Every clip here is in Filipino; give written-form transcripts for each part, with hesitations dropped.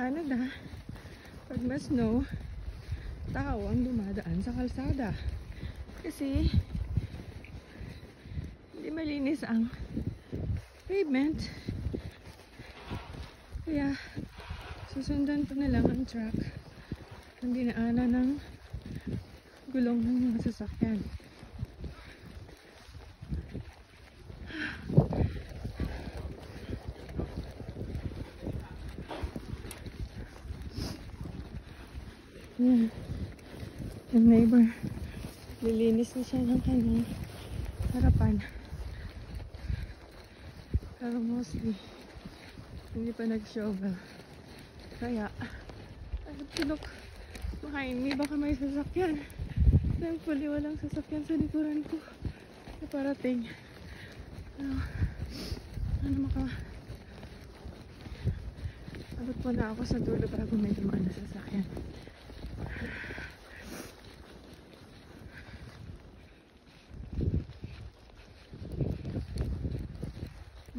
Canada, pag ma-snow, tao ang dumadaan sa kalsada. Kasi, hindi malinis ang pavement. Kaya, susundan pa na lang ang truck ang dinaanan ng gulong ng mga sasakyan. Yan. Yung neighbor, lilinis na siya ng kanyang harapan. Pero mostly, hindi pa nag-shovel. Kaya, tinok, makaini, baka may sasakyan. Thankfully, walang sasakyan sa likuran ko na parating. Ano abot po na ako sa dulo bago may dumaan na sasakyan.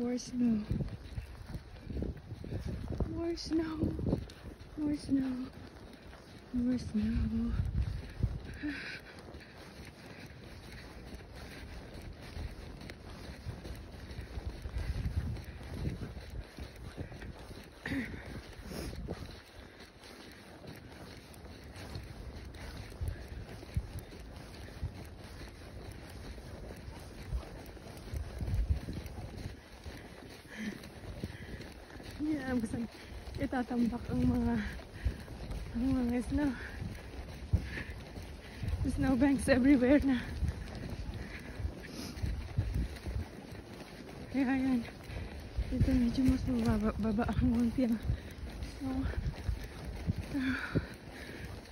More snow. More snow. More snow. More snow. Yeah, basta itatambak ang mga snowbanks everywhere na. Kaya yan, dito medyo mas baba ang konti ang snow.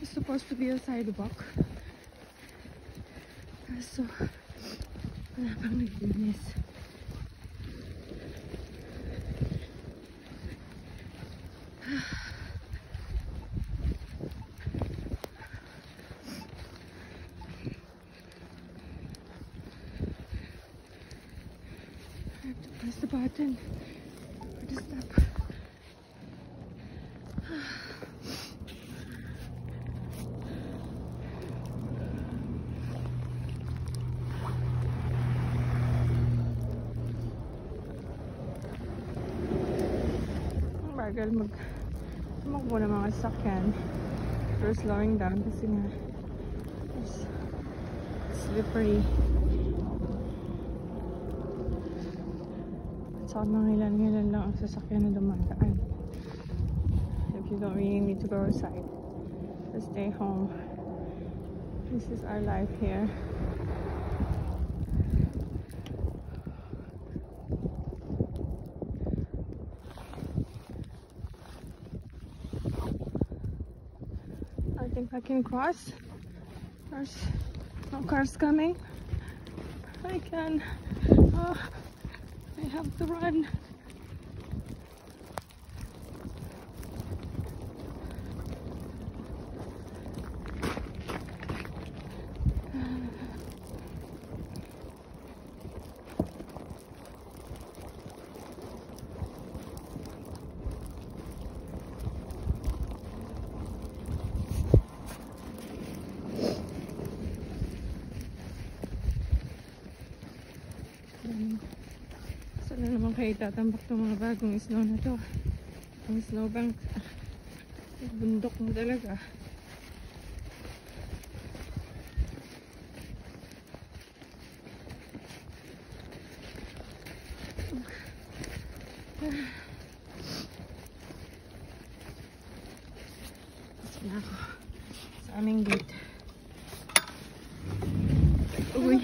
It's supposed to be a sidewalk, kaso wala pang naglinis. I have to press the button to stop. Ang bagal tumakbo ng mga sasakyan. Pero slowing down kasi nga it's slippery. So, mga ilan lang ang sasakyan na dumadaan. If you don't really need to go outside, just stay home. This is our life here. I think I can cross. There's no cars coming. I can. I have to run. Saan na naman kayo tatambak ng mga bagong snow na to? Ang snowbank, bundok mo talaga. Tapos na ako sa aming gate. Uy.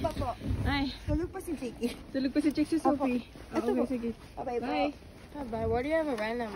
Ay. Tulog pa si Chiki. Tulog pa si Chiki, si Sophie. Ito Okay, po. sige. Bye-bye. Bye. Bye-bye. Where do you have a random?